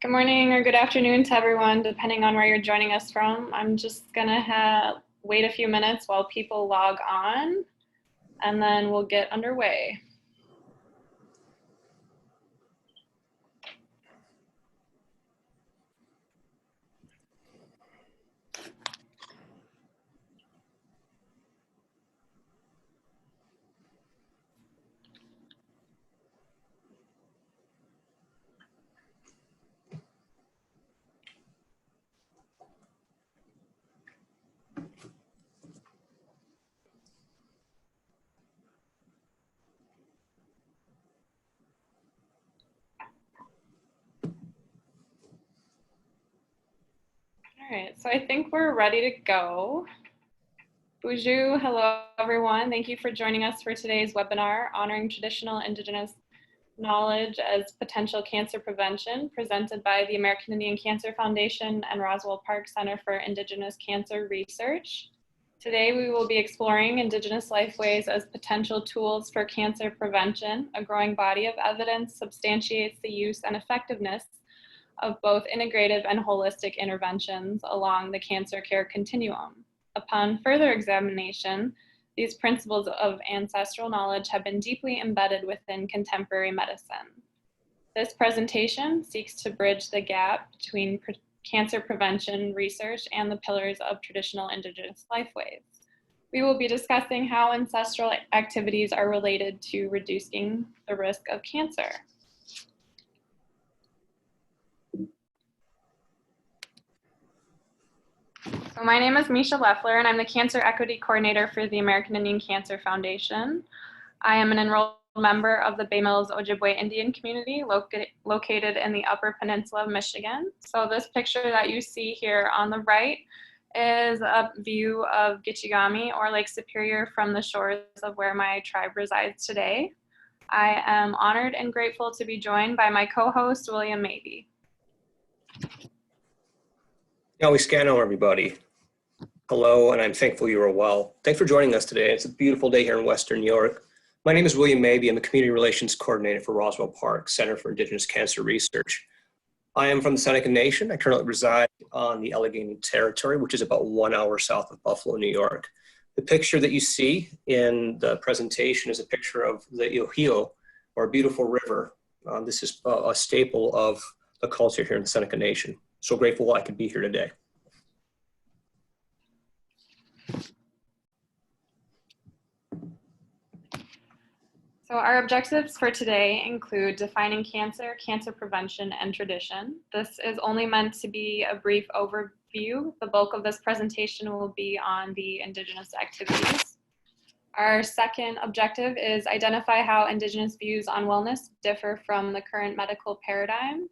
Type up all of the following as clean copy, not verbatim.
Good morning or good afternoon to everyone, depending on where you're joining us from. I'm just gonna wait a few minutes while people log on, and then we'll get underway. All right, so I think we're ready to go. Bonjour, hello everyone. Thank you for joining us for today's webinar, Honoring Traditional Indigenous Knowledge as Potential Cancer Prevention, presented by the American Indian Cancer Foundation and Roswell Park Center for Indigenous Cancer Research. Today we will be exploring Indigenous Lifeways as potential tools for cancer prevention. A growing body of evidence substantiates the use and effectiveness of both integrative and holistic interventions along the cancer care continuum. Upon further examination, these principles of ancestral knowledge have been deeply embedded within contemporary medicine. This presentation seeks to bridge the gap between cancer prevention research and the pillars of traditional Indigenous lifeways. We will be discussing how ancestral activities are related to reducing the risk of cancer. So my name is Misha Leffler, and I'm the Cancer Equity Coordinator for the American Indian Cancer Foundation. I am an enrolled member of the Bay Mills Ojibwe Indian community located in the Upper Peninsula of Michigan. So this picture that you see here on the right is a view of Gitchigami or Lake Superior from the shores of where my tribe resides today. I am honored and grateful to be joined by my co-host, William Mabey. Scano, everybody. Hello, and I'm thankful you are well. Thanks for joining us today. It's a beautiful day here in Western New York. My name is William Mabey. I'm the Community Relations Coordinator for Roswell Park Center for Indigenous Cancer Research. I am from the Seneca Nation. I currently reside on the Allegheny Territory, which is about 1 hour south of Buffalo, New York. The picture that you see in the presentation is a picture of the Ohio, or a beautiful river. This is a staple of the culture here in the Seneca Nation. So grateful I could be here today. So our objectives for today include defining cancer, cancer prevention, and tradition. This is only meant to be a brief overview. The bulk of this presentation will be on the Indigenous activities. Our second objective is identify how Indigenous views on wellness differ from the current medical paradigm.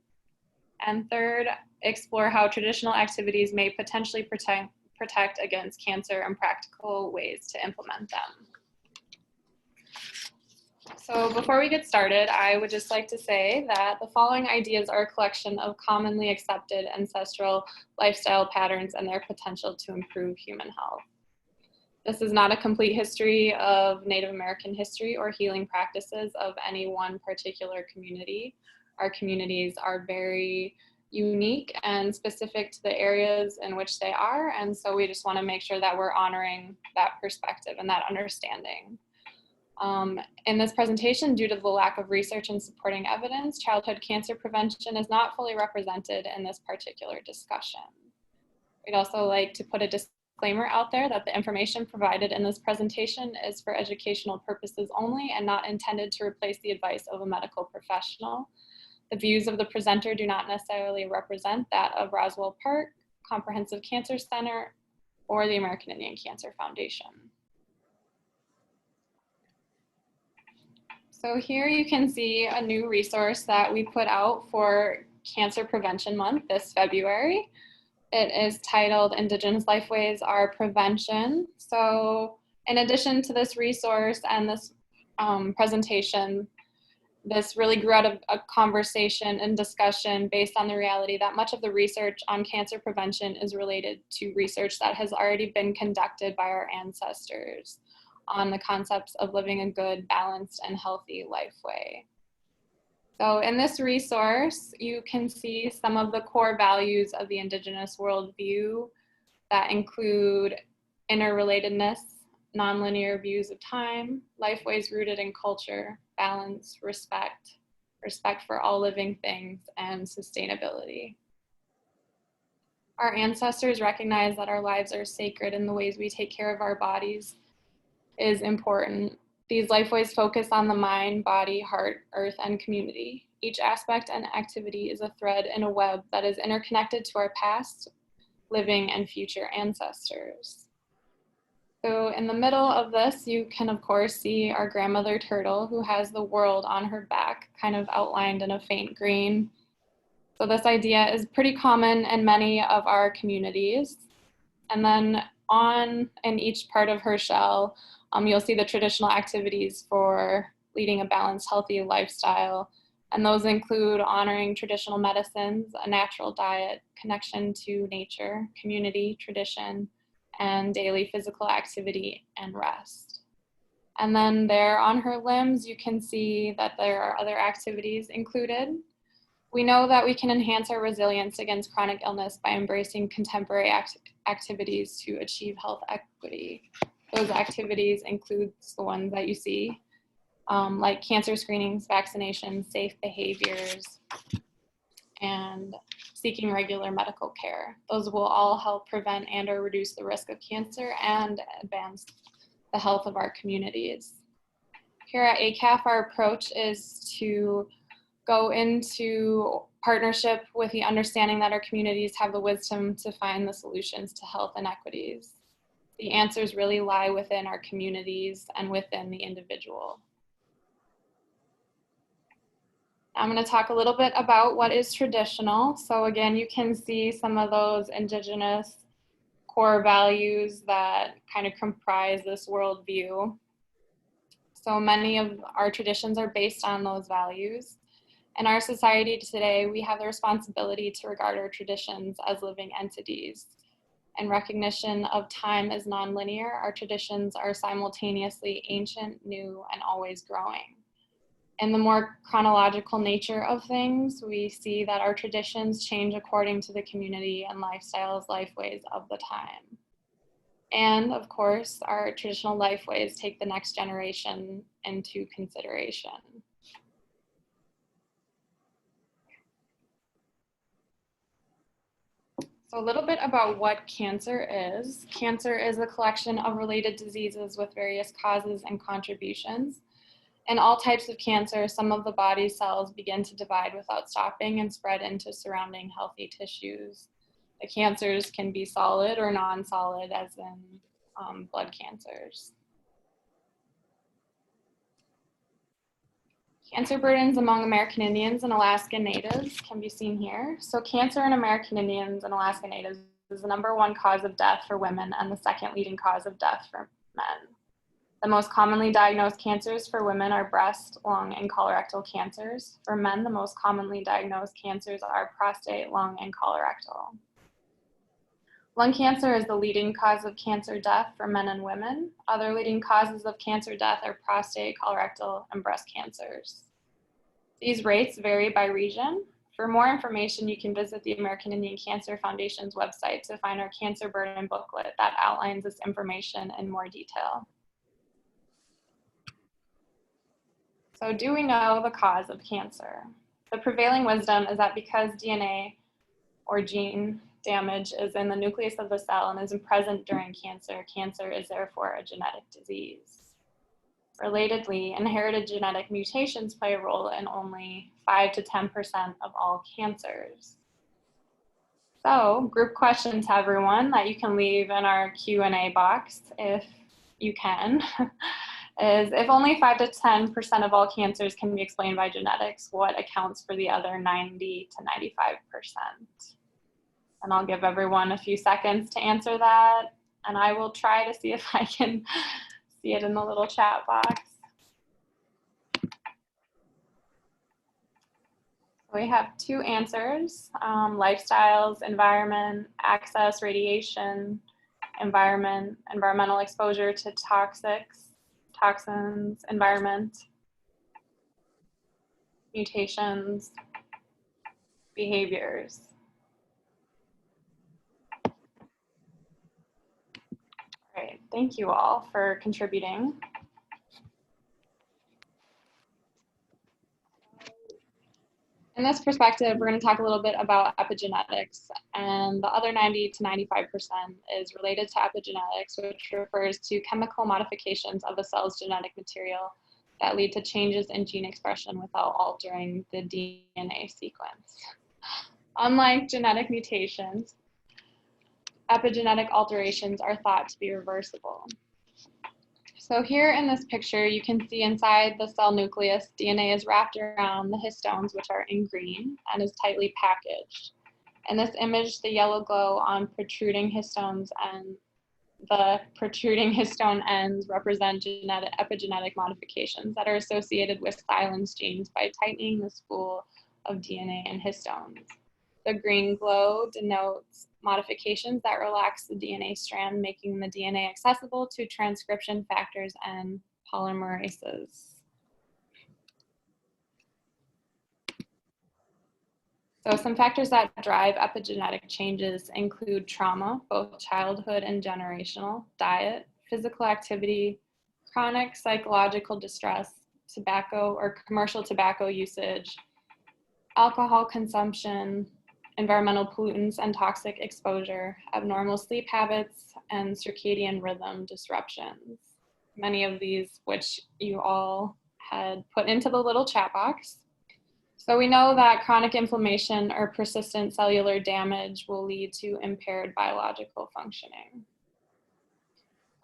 And third, explore how traditional activities may potentially protect against cancer and practical ways to implement them. So before we get started, I would just like to say that the following ideas are a collection of commonly accepted ancestral lifestyle patterns and their potential to improve human health. This is not a complete history of Native American history or healing practices of any one particular community. Our communities are very unique and specific to the areas in which they are, and so we just want to make sure that we're honoring that perspective and that understanding. In this presentation, due to the lack of research and supporting evidence, childhood cancer prevention is not fully represented in this particular discussion. We'd also like to put a disclaimer out there that the information provided in this presentation is for educational purposes only and not intended to replace the advice of a medical professional. The views of the presenter do not necessarily represent that of Roswell Park, Comprehensive Cancer Center, or the American Indian Cancer Foundation. So here you can see a new resource that we put out for Cancer Prevention Month this February. It is titled Indigenous Lifeways Are Prevention. So in addition to this resource and this presentation, this really grew out of a conversation and discussion based on the reality that much of the research on cancer prevention is related to research that has already been conducted by our ancestors on the concepts of living a good, balanced, and healthy life way. So in this resource, you can see some of the core values of the Indigenous worldview that include interrelatedness, nonlinear views of time, lifeways rooted in culture, balance, respect for all living things, and sustainability. Our ancestors recognize that our lives are sacred and the ways we take care of our bodies is important. These lifeways focus on the mind, body, heart, earth, and community. Each aspect and activity is a thread in a web that is interconnected to our past, living, and future ancestors. So in the middle of this, you can of course see our grandmother turtle who has the world on her back, kind of outlined in a faint green. So this idea is pretty common in many of our communities. And then in each part of her shell, you'll see the traditional activities for leading a balanced, healthy lifestyle. And those include honoring traditional medicines, a natural diet, connection to nature, community, tradition, and daily physical activity and rest. And then there on her limbs, you can see that there are other activities included. We know that we can enhance our resilience against chronic illness by embracing contemporary activities to achieve health equity. Those activities include the ones that you see, like cancer screenings, vaccinations, safe behaviors, and seeking regular medical care. Those will all help prevent and or reduce the risk of cancer and advance the health of our communities. Here at AICAF, our approach is to go into partnership with the understanding that our communities have the wisdom to find the solutions to health inequities. The answers really lie within our communities and within the individual. I'm going to talk a little bit about what is traditional. So again, you can see some of those Indigenous core values that kind of comprise this worldview. So many of our traditions are based on those values. In our society today, we have the responsibility to regard our traditions as living entities. In recognition of time as nonlinear, our traditions are simultaneously ancient, new, and always growing. In the more chronological nature of things, we see that our traditions change according to the community and lifestyles, lifeways of the time. And of course, our traditional lifeways take the next generation into consideration. So a little bit about what cancer is. Cancer is a collection of related diseases with various causes and contributions. In all types of cancer, some of the body's cells begin to divide without stopping and spread into surrounding healthy tissues. The cancers can be solid or non-solid, as in blood cancers. Cancer burdens among American Indians and Alaska Natives can be seen here. So cancer in American Indians and Alaska Natives is the #1 cause of death for women and the second leading cause of death for men. The most commonly diagnosed cancers for women are breast, lung, and colorectal cancers. For men, the most commonly diagnosed cancers are prostate, lung, and colorectal. Lung cancer is the leading cause of cancer death for men and women. Other leading causes of cancer death are prostate, colorectal, and breast cancers. These rates vary by region. For more information, you can visit the American Indian Cancer Foundation's website to find our cancer burden booklet that outlines this information in more detail. So do we know the cause of cancer? The prevailing wisdom is that because DNA or gene damage is in the nucleus of the cell and isn't present during cancer, cancer is therefore a genetic disease. Relatedly, inherited genetic mutations play a role in only 5 to 10% of all cancers. So, group question to everyone that you can leave in our Q&A box if you can, is if only 5 to 10% of all cancers can be explained by genetics, what accounts for the other 90 to 95%? And I'll give everyone a few seconds to answer that, and I will try to see if I can see it in the little chat box. We have 2 answers, lifestyles, environment, access, radiation, environmental exposure to toxins, environment. mutations, behaviors. All right, thank you all for contributing. In this perspective, we're going to talk a little bit about epigenetics, and the other 90 to 95% is related to epigenetics, which refers to chemical modifications of a cell's genetic material that lead to changes in gene expression without altering the DNA sequence. Unlike genetic mutations, epigenetic alterations are thought to be reversible. So here in this picture, you can see inside the cell nucleus, DNA is wrapped around the histones, which are in green, and is tightly packaged. In this image, the yellow glow on protruding histones and the protruding histone ends represent epigenetic modifications that are associated with silence genes by tightening the spool of DNA in histones. The green glow denotes modifications that relax the DNA strand, making the DNA accessible to transcription factors and polymerases. So some factors that drive epigenetic changes include trauma, both childhood and generational, diet, physical activity, chronic psychological distress, tobacco or commercial tobacco usage, alcohol consumption, environmental pollutants and toxic exposure, abnormal sleep habits, and circadian rhythm disruptions. Many of these which you all had put into the little chat box. So we know that chronic inflammation or persistent cellular damage will lead to impaired biological functioning.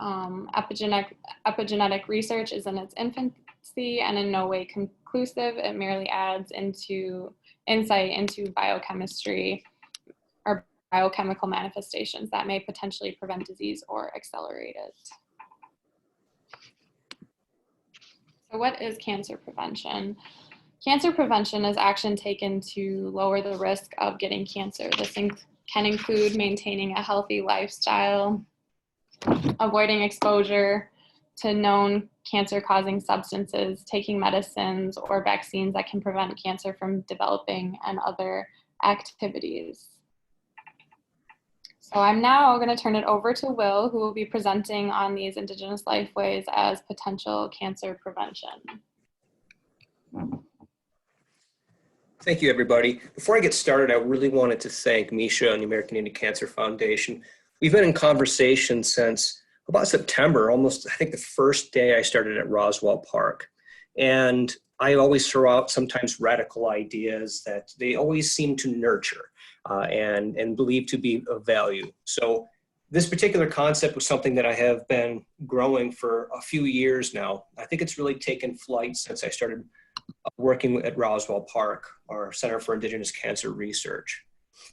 Epigenetic research is in its infancy and in no way conclusive. It merely adds insight into biochemistry or biochemical manifestations that may potentially prevent disease or accelerate it. So what is cancer prevention? Cancer prevention is action taken to lower the risk of getting cancer. This can include maintaining a healthy lifestyle, avoiding exposure to known cancer-causing substances, taking medicines or vaccines that can prevent cancer from developing, and other activities. So I'm now going to turn it over to Will, who will be presenting on these Indigenous Lifeways as potential cancer prevention. Thank you, everybody. Before I get started, I really wanted to thank Misha and the American Indian Cancer Foundation. We've been in conversation since about September, almost, I think, the first day I started at Roswell Park. And I always throw out sometimes radical ideas that they always seem to nurture and believe to be of value. So this particular concept was something that I have been growing for a few years now. I think it's really taken flight since I started working at Roswell Park, our Center for Indigenous Cancer Research.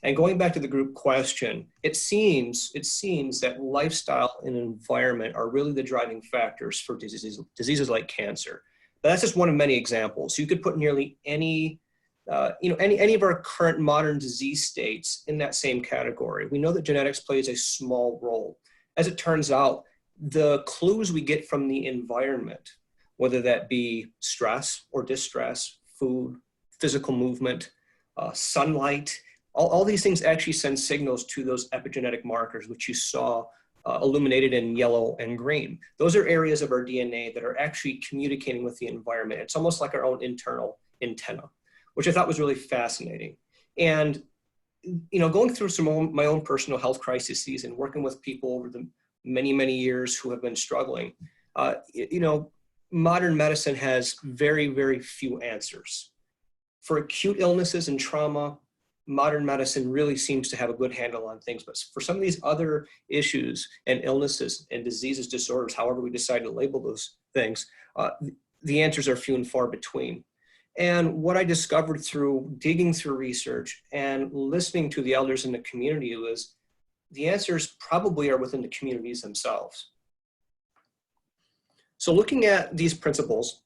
And going back to the group question, it seems that lifestyle and environment are really the driving factors for diseases like cancer. But that's just one of many examples. You could put nearly any of our current modern disease states in that same category. We know that genetics plays a small role. As it turns out, the clues we get from the environment, whether that be stress or distress, food, physical movement, sunlight, all these things actually send signals to those epigenetic markers, which you saw illuminated in yellow and green. Those are areas of our DNA that are actually communicating with the environment. It's almost like our own internal antenna, which I thought was really fascinating. And going through my own personal health crises and working with people over the many, many years who have been struggling, modern medicine has very, very few answers. For acute illnesses and trauma, modern medicine really seems to have a good handle on things. But for some of these other issues and illnesses and diseases, disorders, however we decide to label those things, the answers are few and far between. And what I discovered through digging through research and listening to the elders in the community was the answers probably are within the communities themselves. So looking at these principles,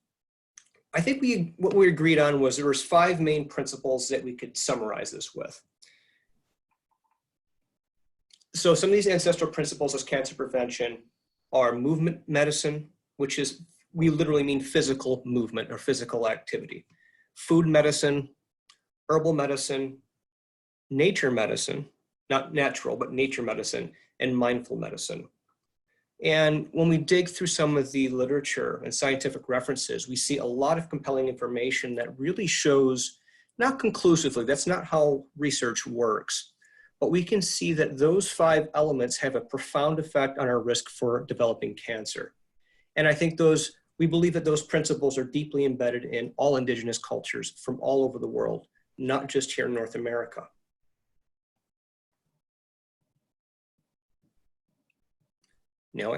I think what we agreed on was there was 5 main principles that we could summarize this with. So some of these ancestral principles as cancer prevention are movement medicine, which is, we literally mean physical movement or physical activity. food medicine, herbal medicine, nature medicine, not natural, but nature medicine, and mindful medicine. And when we dig through some of the literature and scientific references, we see a lot of compelling information that really shows, not conclusively, that's not how research works, but we can see that those 5 elements have a profound effect on our risk for developing cancer. And I think we believe that those principles are deeply embedded in all indigenous cultures from all over the world, not just here in North America. Now,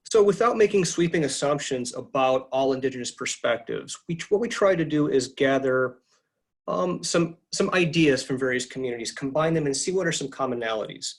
so without making sweeping assumptions about all indigenous perspectives, what we try to do is gather some ideas from various communities, combine them and see what are some commonalities.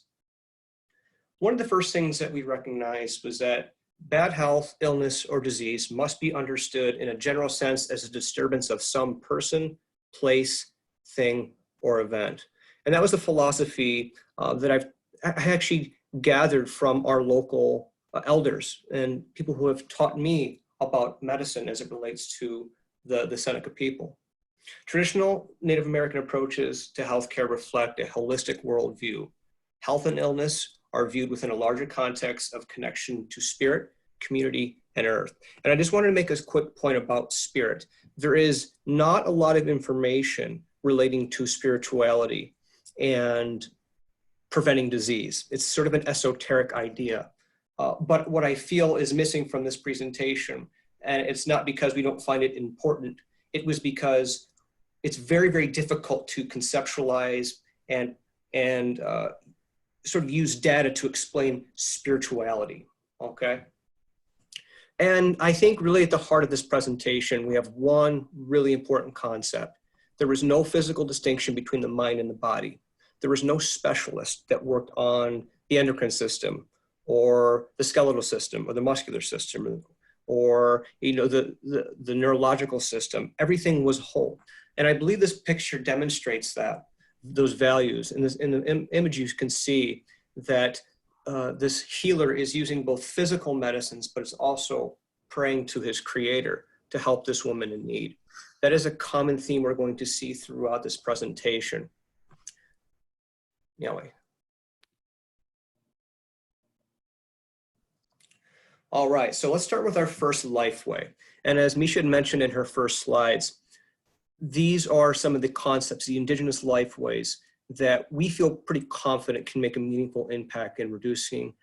One of the first things that we recognized was that bad health, illness, or disease must be understood in a general sense as a disturbance of some person, place, thing, or event. And that was the philosophy that I actually gathered from our local elders and people who have taught me about medicine as it relates to the Seneca people. Traditional Native American approaches to healthcare reflect a holistic worldview. Health and illness are viewed within a larger context of connection to spirit, community, and earth. And I just wanted to make a quick point about spirit. There is not a lot of information relating to spirituality and preventing disease. It's sort of an esoteric idea. But what I feel is missing from this presentation, and it's not because we don't find it important, it was because it's very, very difficult to conceptualize and sort of use data to explain spirituality, okay? And I think really at the heart of this presentation, we have one really important concept. There was no physical distinction between the mind and the body. There was no specialist that worked on the endocrine system or the skeletal system or the muscular system or the neurological system. Everything was whole. And I believe this picture demonstrates that, those values. In the image, you can see that this healer is using both physical medicines, but it's also praying to his creator to help this woman in need. That is a common theme we're going to see throughout this presentation. Anyway. All right, so let's start with our first lifeway. And as Misha had mentioned in her first slides, these are some of the concepts, the Indigenous Lifeways, that we feel pretty confident can make a meaningful impact in reducing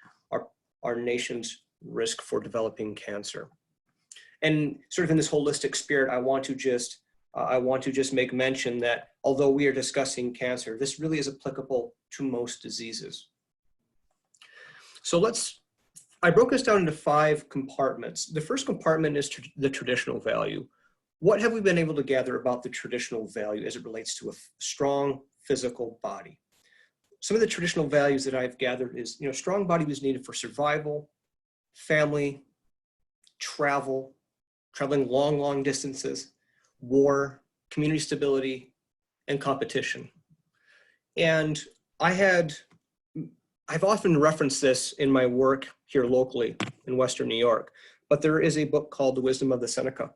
our nation's risk for developing cancer. And sort of in this holistic spirit, I want to just make mention that although we are discussing cancer, this really is applicable to most diseases. So I broke this down into 5 compartments. The first compartment is the traditional value. What have we been able to gather about the traditional value as it relates to a strong physical body? Some of the traditional values that I've gathered is, strong body was needed for survival, family, traveling long, long distances, war, community stability, and competition. And I've often referenced this in my work here locally in Western New York, but there is a book called The Wisdom of the Seneca.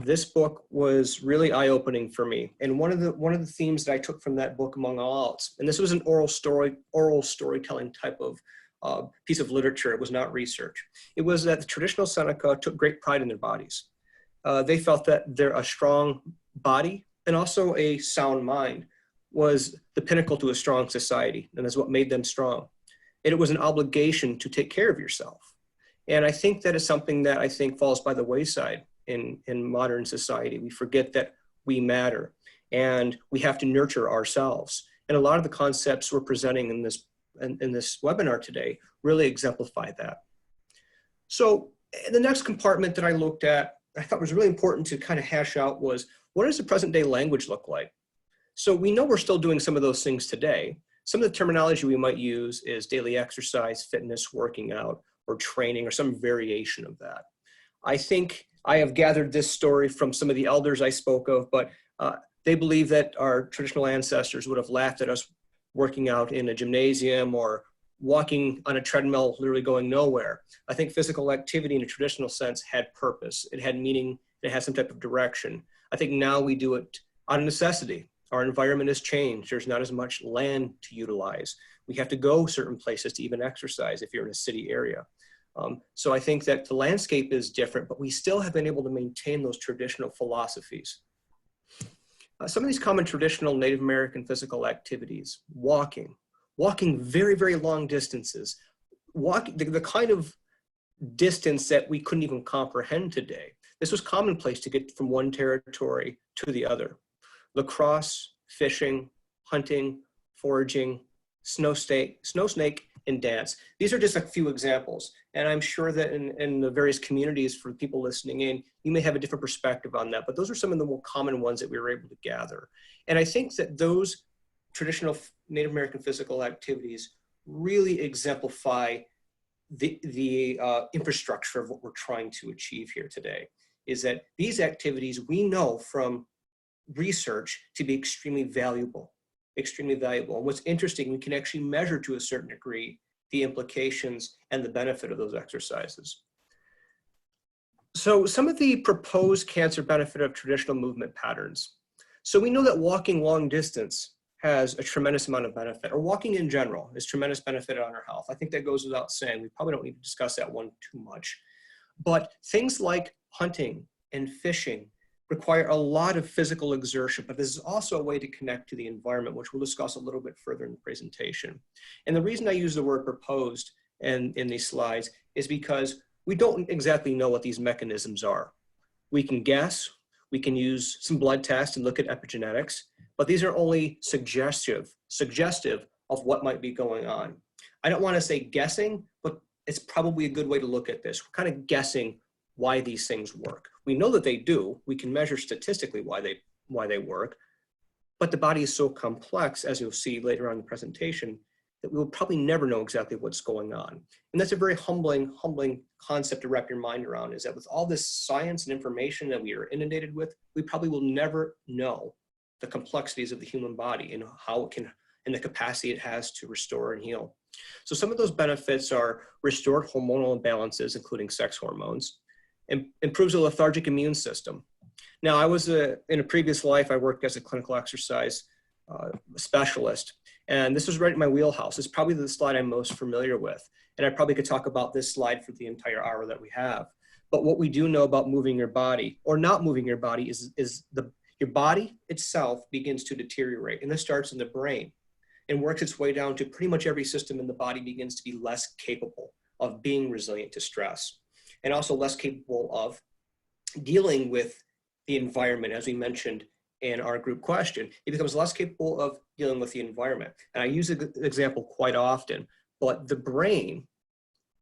This book was really eye-opening for me. And one of the themes that I took from that book, among all else, and this was an oral storytelling type of piece of literature, it was not research. It was that the traditional Seneca took great pride in their bodies. They felt that a strong body and also a sound mind was the pinnacle to a strong society, and that's what made them strong. And it was an obligation to take care of yourself. And I think that is something that I think falls by the wayside in modern society. We forget that we matter and we have to nurture ourselves. And a lot of the concepts we're presenting in this webinar today really exemplify that. So the next compartment that I looked at, I thought was really important to kind of hash out was, what does the present day language look like? So we know we're still doing some of those things today. Some of the terminology we might use is daily exercise, fitness, working out, or training, or some variation of that. I think I have gathered this story from some of the elders I spoke of, but they believe that our traditional ancestors would have laughed at us working out in a gymnasium or walking on a treadmill, literally going nowhere. I think physical activity in a traditional sense had purpose. It had meaning. It had some type of direction. I think now we do it out of necessity. Our environment has changed. There's not as much land to utilize. We have to go certain places to even exercise if you're in a city area. So I think that the landscape is different, but we still have been able to maintain those traditional philosophies. Some of these common traditional Native American physical activities, walking very, very long distances, the kind of distance that we couldn't even comprehend today. This was commonplace to get from one territory to the other. Lacrosse, fishing, hunting, foraging, snow snake, and dance. These are just a few examples. And I'm sure that in the various communities, for people listening in, you may have a different perspective on that, but those are some of the more common ones that we were able to gather. And I think that those traditional Native American physical activities really exemplify the infrastructure of what we're trying to achieve here today, is that these activities we know from research to be extremely valuable. And what's interesting, we can actually measure to a certain degree the implications and the benefit of those exercises. So some of the proposed cancer benefit of traditional movement patterns. So we know that walking long distance has a tremendous amount of benefit, or walking in general is tremendous benefit on our health. I think that goes without saying. We probably don't need to discuss that one too much. But things like hunting and fishing require a lot of physical exertion, but this is also a way to connect to the environment, which we'll discuss a little bit further in the presentation. And the reason I use the word proposed in these slides is because we don't exactly know what these mechanisms are. We can guess, we can use some blood tests and look at epigenetics, but these are only suggestive of what might be going on. I don't want to say guessing, but it's probably a good way to look at this. We're kind of guessing why these things work. We know that they do. We can measure statistically why they work, but the body is so complex, as you'll see later on in the presentation, that we will probably never know exactly what's going on. And that's a very humbling concept to wrap your mind around, is that with all this science and information that we are inundated with, we probably will never know the complexities of the human body and how it can, and the capacity it has to restore and heal. So some of those benefits are restored hormonal imbalances, including sex hormones, and improves a lethargic immune system. Now, I was in a previous life, I worked as a clinical exercise specialist, and this was right in my wheelhouse. It's probably the slide I'm most familiar with, and I probably could talk about this slide for the entire hour that we have. But what we do know about moving your body or not moving your body is your body itself begins to deteriorate, and this starts in the brain and works its way down to pretty much every system in the body begins to be less capable of being resilient to stress, and also less capable of dealing with the environment, as we mentioned in our group question. It becomes less capable of dealing with the environment. And I use the example quite often, but the brain,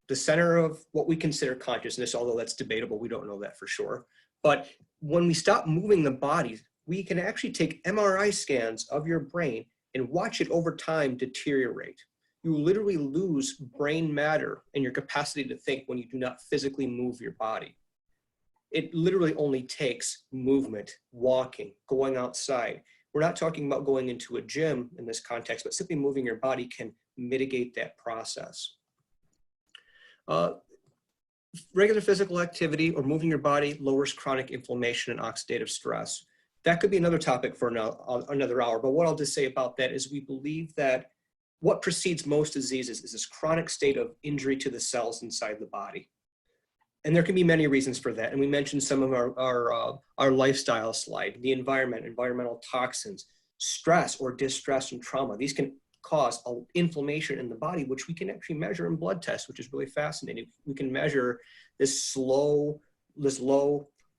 the center of what we consider consciousness, although that's debatable, we don't know that for sure. But when we stop moving the body, we can actually take MRI scans of your brain and watch it over time deteriorate. You literally lose brain matter and your capacity to think when you do not physically move your body. It literally only takes movement, walking, going outside. We're not talking about going into a gym in this context, but simply moving your body can mitigate that process. Regular physical activity or moving your body lowers chronic inflammation and oxidative stress. That could be another topic for another hour, but what I'll just say about that is we believe that what precedes most diseases is this chronic state of injury to the cells inside the body. And there can be many reasons for that. And we mentioned some of our lifestyle slide, the environment, environmental toxins, stress or distress and trauma. These can cause inflammation in the body, which we can actually measure in blood tests, which is really fascinating. We can measure this low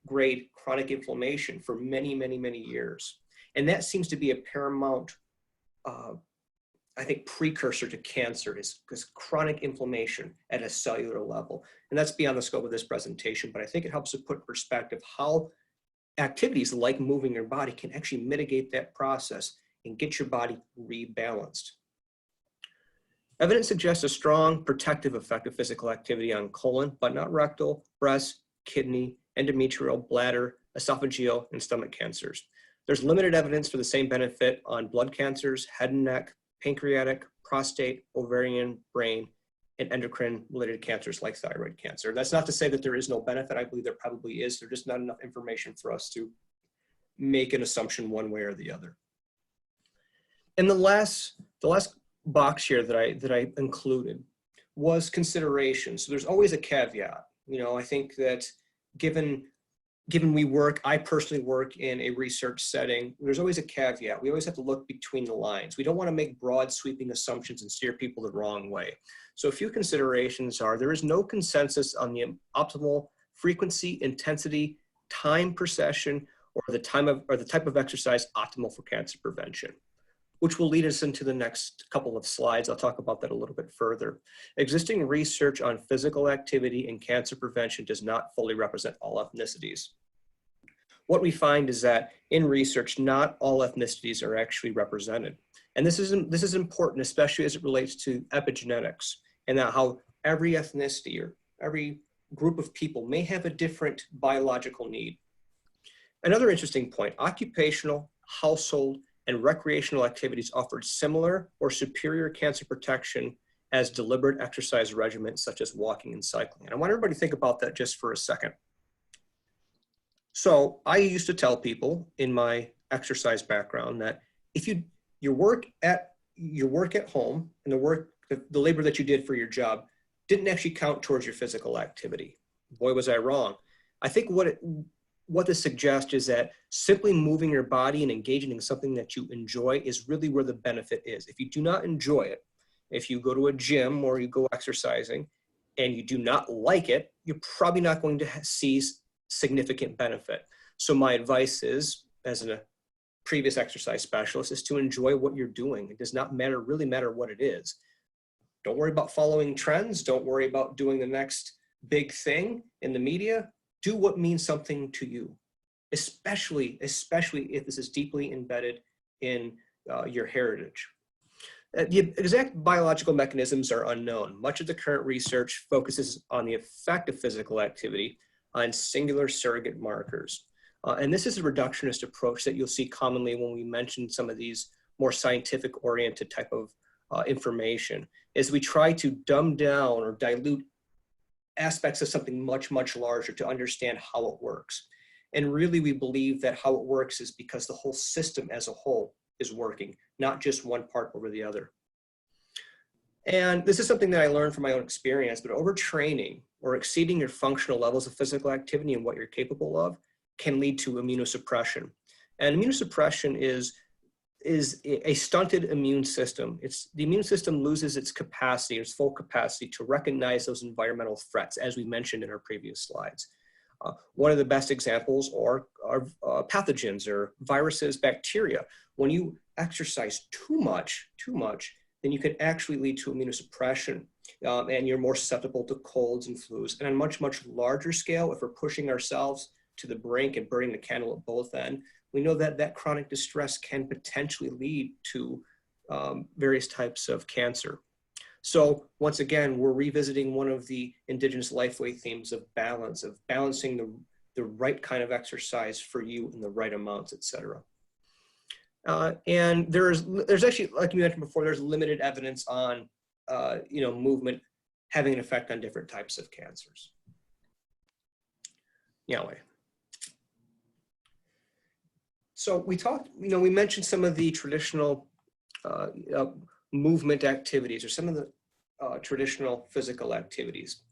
grade chronic inflammation for many, many, many years. And that seems to be a paramount I think precursor to cancer is chronic inflammation at a cellular level. And that's beyond the scope of this presentation, but I think it helps to put in perspective how activities like moving your body can actually mitigate that process and get your body rebalanced. Evidence suggests a strong protective effect of physical activity on colon, but not rectal, breast, kidney, endometrial, bladder, esophageal, and stomach cancers. There's limited evidence for the same benefit on blood cancers, head and neck, pancreatic, prostate, ovarian, brain, and endocrine-related cancers like thyroid cancer. That's not to say that there is no benefit. I believe there probably is. There's just not enough information for us to make an assumption one way or the other. And the last box here that I included was consideration. So there's always a caveat. You know, I think that given I personally work in a research setting, there's always a caveat. We always have to look between the lines. We don't want to make broad sweeping assumptions and steer people the wrong way. So a few considerations are, there is no consensus on the optimal frequency, intensity, time per session, or the type of exercise optimal for cancer prevention, which will lead us into the next couple of slides. I'll talk about that a little bit further. Existing research on physical activity and cancer prevention does not fully represent all ethnicities. What we find is that in research, not all ethnicities are actually represented. And this is important, especially as it relates to epigenetics, and that how every ethnicity or every group of people may have a different biological need. Another interesting point, occupational, household, and recreational activities offered similar or superior cancer protection as deliberate exercise regimens such as walking and cycling. And I want everybody to think about that just for a second. So I used to tell people in my exercise background that if your work at home and the labor that you did for your job didn't actually count towards your physical activity. Boy, was I wrong. I think what this suggests is that simply moving your body and engaging in something that you enjoy is really where the benefit is. If you do not enjoy it, if you go to a gym or you go exercising and you do not like it, you're probably not going to see significant benefit. So my advice is, as a previous exercise specialist, is to enjoy what you're doing. It does not really matter what it is. Don't worry about following trends. Don't worry about doing the next big thing in the media. Do what means something to you, especially if this is deeply embedded in your heritage. The exact biological mechanisms are unknown. Much of the current research focuses on the effect of physical activity on singular surrogate markers. And this is a reductionist approach that you'll see commonly when we mention some of these more scientific oriented type of information, is we try to dumb down or dilute aspects of something much, much larger to understand how it works. And really we believe that how it works is because the whole system as a whole is working, not just one part over the other. And this is something that I learned from my own experience, but overtraining or exceeding your functional levels of physical activity and what you're capable of can lead to immunosuppression. And immunosuppression is a stunted immune system. The immune system loses its capacity, its full capacity to recognize those environmental threats, as we mentioned in our previous slides. One of the best examples are pathogens or viruses, bacteria. When you exercise too much, then you can actually lead to immunosuppression, and you're more susceptible to colds and flus. And on a much, much larger scale, if we're pushing ourselves to the brink and burning the candle at both ends, we know that that chronic distress can potentially lead to various types of cancer. So once again, we're revisiting one of the Indigenous Lifeway themes of balance, of balancing the right kind of exercise for you in the right amounts, et cetera. And there's actually, like you mentioned before, there's limited evidence on movement having an effect on different types of cancers. Yahweh. So we mentioned some of the traditional movement activities or some of the traditional physical activities.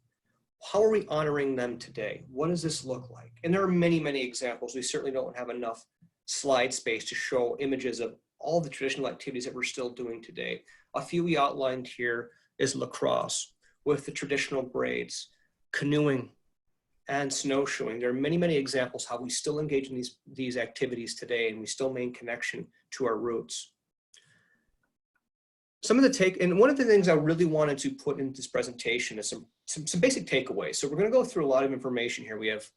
How are we honoring them today? What does this look like? And there are many, many examples. We certainly don't have enough slide space to show images of all the traditional activities that we're still doing today. A few we outlined here is lacrosse with the traditional braids, canoeing, and snowshoeing. There are many, many examples how we still engage in these activities today, and we still maintain connection to our roots. And one of the things I really wanted to put into this presentation is some basic takeaways. So we're going to go through a lot of information here. We have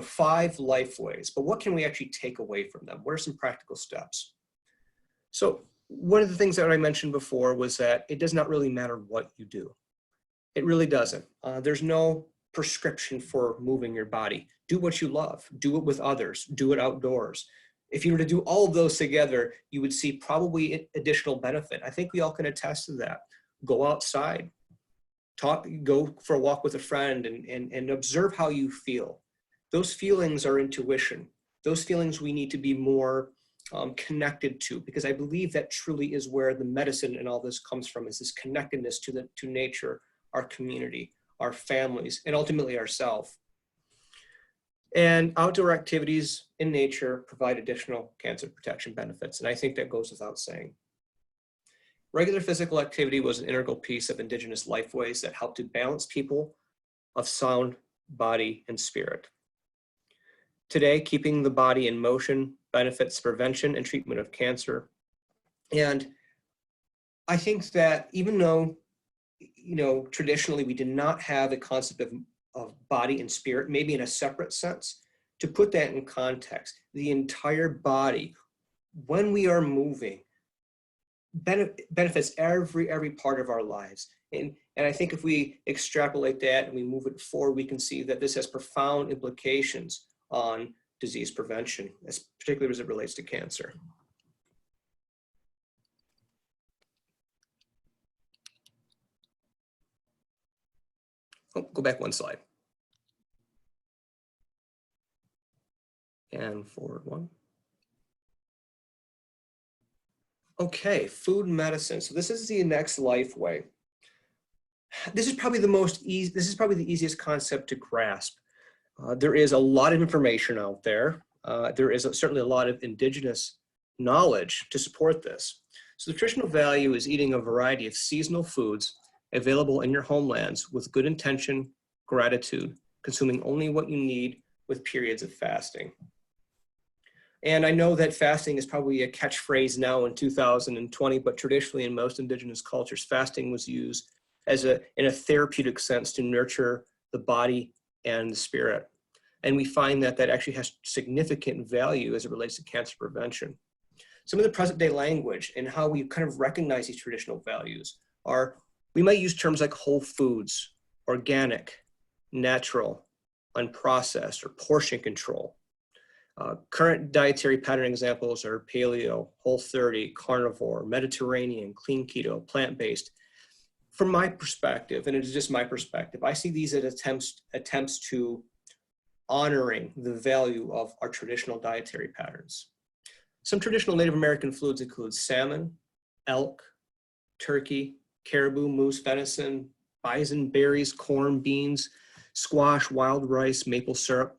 5 life ways, but what can we actually take away from them? What are some practical steps? So one of the things that I mentioned before was that it does not really matter what you do. It really doesn't. There's no prescription for moving your body. Do what you love. Do it with others. Do it outdoors. if you were to do all of those together, you would see probably additional benefit. I think we all can attest to that. Go outside, go for a walk with a friend and observe how you feel. Those feelings are intuition. Those feelings we need to be more connected to, because I believe that truly is where the medicine and all this comes from, is this connectedness to nature, our community, our families, and ultimately ourselves. And outdoor activities in nature provide additional cancer protection benefits, and I think that goes without saying. Regular physical activity was an integral piece of Indigenous Lifeways that helped to balance people of sound body and spirit. Today, keeping the body in motion benefits prevention and treatment of cancer. And I think that even though, traditionally we did not have a concept of body and spirit, maybe in a separate sense, to put that in context, the entire body, when we are moving, benefits every part of our lives. And I think if we extrapolate that and we move it forward, we can see that this has profound implications on disease prevention, particularly as it relates to cancer. Oh, go back one slide. And forward one. Okay, food and medicine. So this is the next life way. This is probably the easiest concept to grasp. There is a lot of information out there. There is certainly a lot of indigenous knowledge to support this. So the nutritional value is eating a variety of seasonal foods available in your homelands with good intention, gratitude, consuming only what you need with periods of fasting. And I know that fasting is probably a catchphrase now in 2020, but traditionally in most indigenous cultures, fasting was used in a therapeutic sense to nurture the body and the spirit. And we find that that actually has significant value as it relates to cancer prevention. Some of the present day language and how we kind of recognize these traditional values are, we might use terms like whole foods, organic, natural, unprocessed, or portion control. Current dietary pattern examples are paleo, whole30, carnivore, Mediterranean, clean keto, plant-based. From my perspective, and it is just my perspective, I see these as attempts to honoring the value of our traditional dietary patterns. Some traditional Native American foods include salmon, elk, turkey, caribou, moose, venison, bison, berries, corn, beans, squash, wild rice, maple syrup.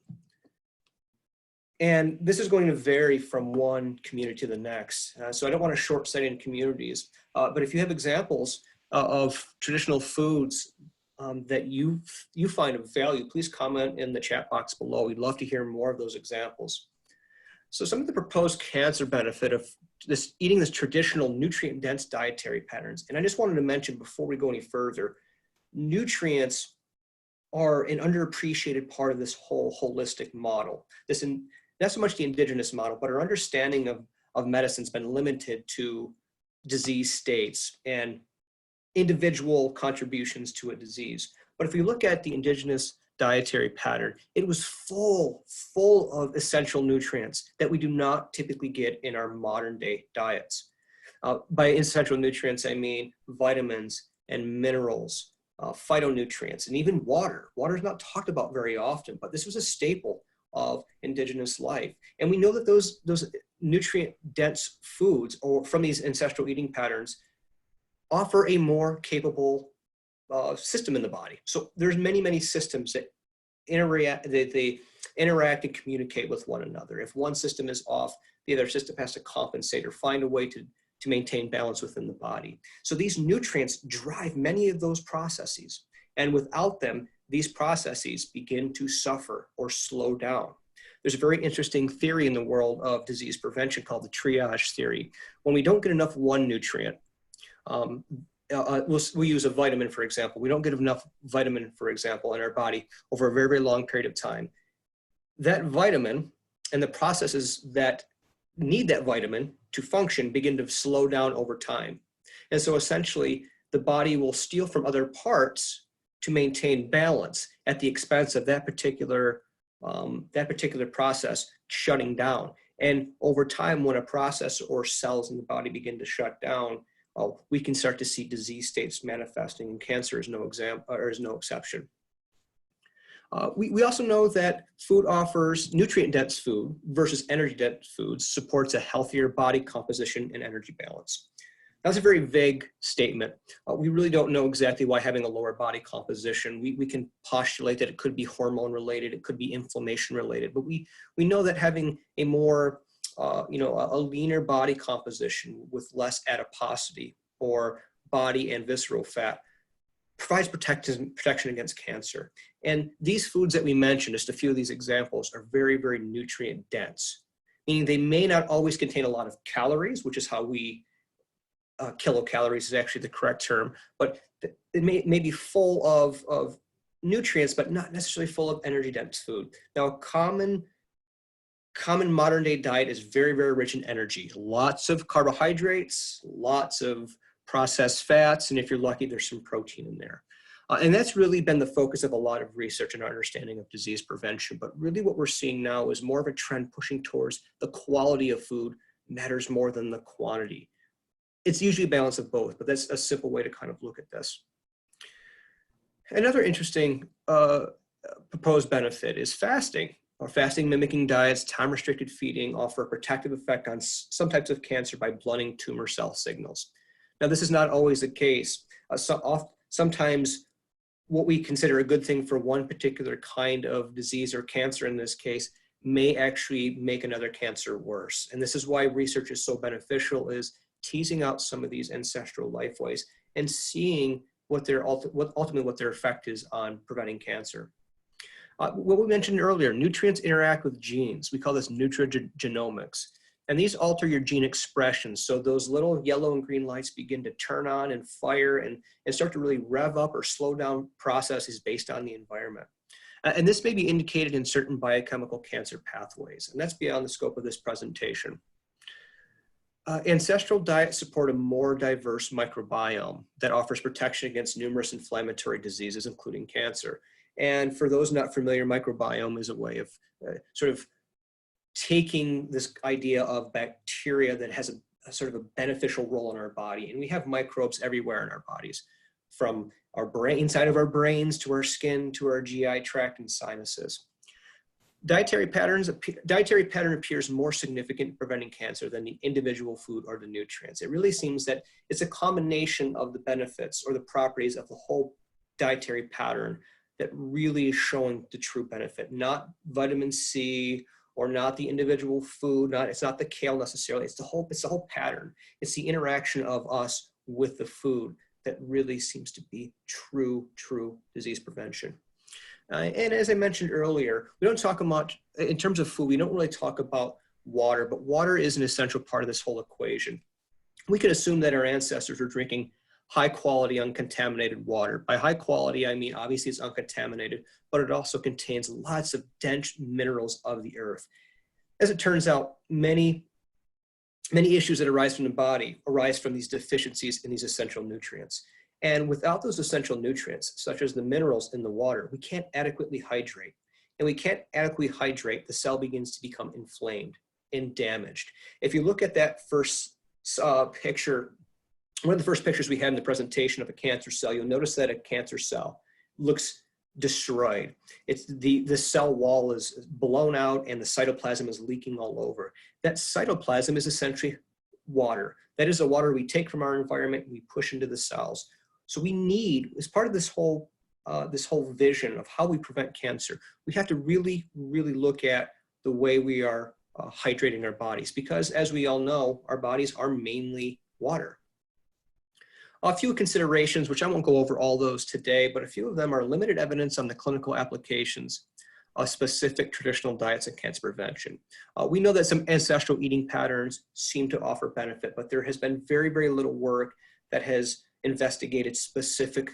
And this is going to vary from one community to the next. So I don't want to short-sight in communities, but if you have examples of traditional foods that you find of value, please comment in the chat box below. We'd love to hear more of those examples. So some of the proposed cancer benefit of eating this traditional nutrient-dense dietary patterns, and I just wanted to mention before we go any further, nutrients are an underappreciated part of this whole holistic model. Not so much the indigenous model, but our understanding of medicine's been limited to disease states and individual contributions to a disease. But if we look at the indigenous dietary pattern, it was full of essential nutrients that we do not typically get in our modern day diets. By essential nutrients, I mean vitamins and minerals, phytonutrients, and even water. Water is not talked about very often, but this was a staple of indigenous life. And we know that those nutrient-dense foods, or from these ancestral eating patterns, offer a more capable system in the body. So there's many systems that interact and communicate with one another. If one system is off, the other system has to compensate or find a way to maintain balance within the body. So these nutrients drive many of those processes. And without them, these processes begin to suffer or slow down. There's a very interesting theory in the world of disease prevention called the triage theory. When we don't get enough one nutrient, we'll use a vitamin, for example. We don't get enough vitamin, for example, in our body over a very long period of time. That vitamin and the processes that need that vitamin to function begin to slow down over time. And so essentially, the body will steal from other parts to maintain balance at the expense of that particular process shutting down. And over time, when a process or cells in the body begin to shut down, we can start to see disease states manifesting, and cancer is no exception. We also know that food offers nutrient-dense food versus energy-dense foods supports a healthier body composition and energy balance. That's a very vague statement. We really don't know exactly why having a lower body composition. We can postulate that it could be hormone related, it could be inflammation related, but we know that having a more, a leaner body composition with less adiposity or body and visceral fat provides protection against cancer. And these foods that we mentioned, just a few of these examples, are very, very nutrient dense, meaning they may not always contain a lot of calories, which is how we kilocalories is actually the correct term, but it may be full of nutrients, but not necessarily full of energy dense food. Now, a common modern day diet is very, very rich in energy. Lots of carbohydrates, lots of processed fats, and if you're lucky, there's some protein in there. And that's really been the focus of a lot of research and our understanding of disease prevention. But really what we're seeing now is more of a trend pushing towards the quality of food matters more than the quantity. It's usually a balance of both, but that's a simple way to kind of look at this. Another interesting proposed benefit is fasting. Fasting mimicking diets, time-restricted feeding offer a protective effect on some types of cancer by blunting tumor cell signals. Now, this is not always the case. Sometimes what we consider a good thing for one particular kind of disease or cancer in this case may actually make another cancer worse. And this is why research is so beneficial, is teasing out some of these ancestral lifeways and seeing what ultimately what their effect is on preventing cancer. What we mentioned earlier, nutrients interact with genes. We call this nutrigenomics. And these alter your gene expression. So those little yellow and green lights begin to turn on and fire and start to really rev up or slow down processes based on the environment. And this may be indicated in certain biochemical cancer pathways. And that's beyond the scope of this presentation. Ancestral diets support a more diverse microbiome that offers protection against numerous inflammatory diseases, including cancer. And for those not familiar, microbiome is a way of sort of taking this idea of bacteria that has a sort of a beneficial role in our body. And we have microbes everywhere in our bodies, from our brain, inside of our brains, to our skin, to our GI tract and sinuses. Dietary pattern appears more significant in preventing cancer than the individual food or the nutrients. It really seems that it's a combination of the benefits or the properties of the whole dietary pattern that really is showing the true benefit, not vitamin C or not the individual food, it's not the kale necessarily, it's the whole pattern. It's the interaction of us with the food that really seems to be true disease prevention. And as I mentioned earlier, we don't talk much, in terms of food, we don't really talk about water, but water is an essential part of this whole equation. We could assume that our ancestors were drinking high quality uncontaminated water. By high quality, I mean, obviously it's uncontaminated, but it also contains lots of dense minerals of the earth. As it turns out, many issues that arise from the body arise from these deficiencies in these essential nutrients. And without those essential nutrients, such as the minerals in the water, we can't adequately hydrate. And we can't adequately hydrate, the cell begins to become inflamed and damaged. If you look at that first picture, one of the first pictures we had in the presentation of a cancer cell, you'll notice that a cancer cell looks destroyed. It's the cell wall is blown out and the cytoplasm is leaking all over. That cytoplasm is essentially water. That is the water we take from our environment, we push into the cells. So we need, as part of this whole vision of how we prevent cancer, we have to really look at the way we are hydrating our bodies, because as we all know, our bodies are mainly water. A few considerations, which I won't go over all those today, but a few of them are limited evidence on the clinical applications of specific traditional diets and cancer prevention. We know that some ancestral eating patterns seem to offer benefit, but there has been very little work that has investigated specific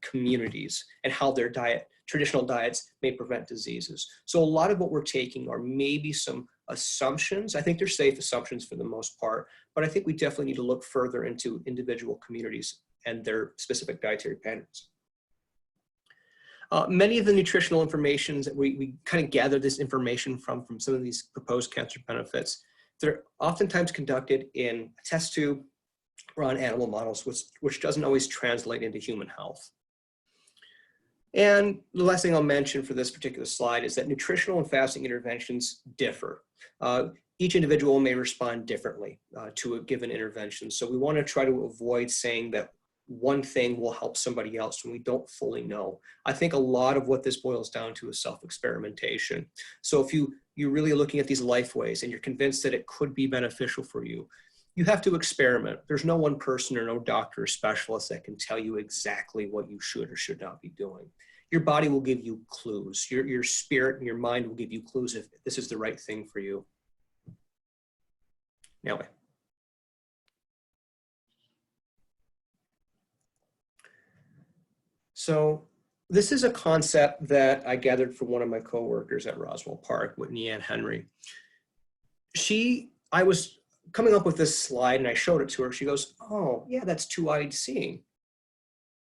communities and how their traditional diets may prevent diseases. So a lot of what we're taking are maybe some assumptions. I think they're safe assumptions for the most part, but I think we definitely need to look further into individual communities and their specific dietary patterns. Many of the nutritional information that we kind of gather this information from some of these proposed cancer benefits, they're oftentimes conducted in a test tube or on animal models, which doesn't always translate into human health. And the last thing I'll mention for this particular slide is that nutritional and fasting interventions differ. Each individual may respond differently to a given intervention. So we want to try to avoid saying that one thing will help somebody else when we don't fully know. I think a lot of what this boils down to is self-experimentation. So if you're really looking at these lifeways and you're convinced that it could be beneficial for you, you have to experiment. There's no one person or no doctor or specialist that can tell you exactly what you should or should not be doing. Your body will give you clues. Your spirit and your mind will give you clues if this is the right thing for you. Now, so this is a concept that I gathered from one of my coworkers at Roswell Park, Whitney Ann Henry. I was coming up with this slide and I showed it to her. She goes, "Oh, yeah, that's two-eyed seeing."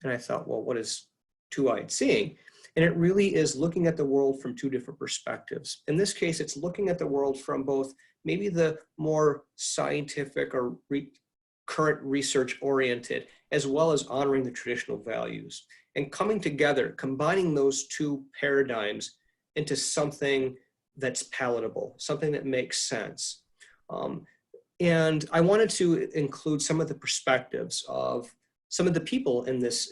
And I thought, well, what is two-eyed seeing? And it really is looking at the world from two different perspectives. In this case, it's looking at the world from both maybe the more scientific or current research oriented, as well as honoring the traditional values. And coming together, combining those two paradigms into something that's palatable, something that makes sense. And I wanted to include some of the perspectives of some of the people in this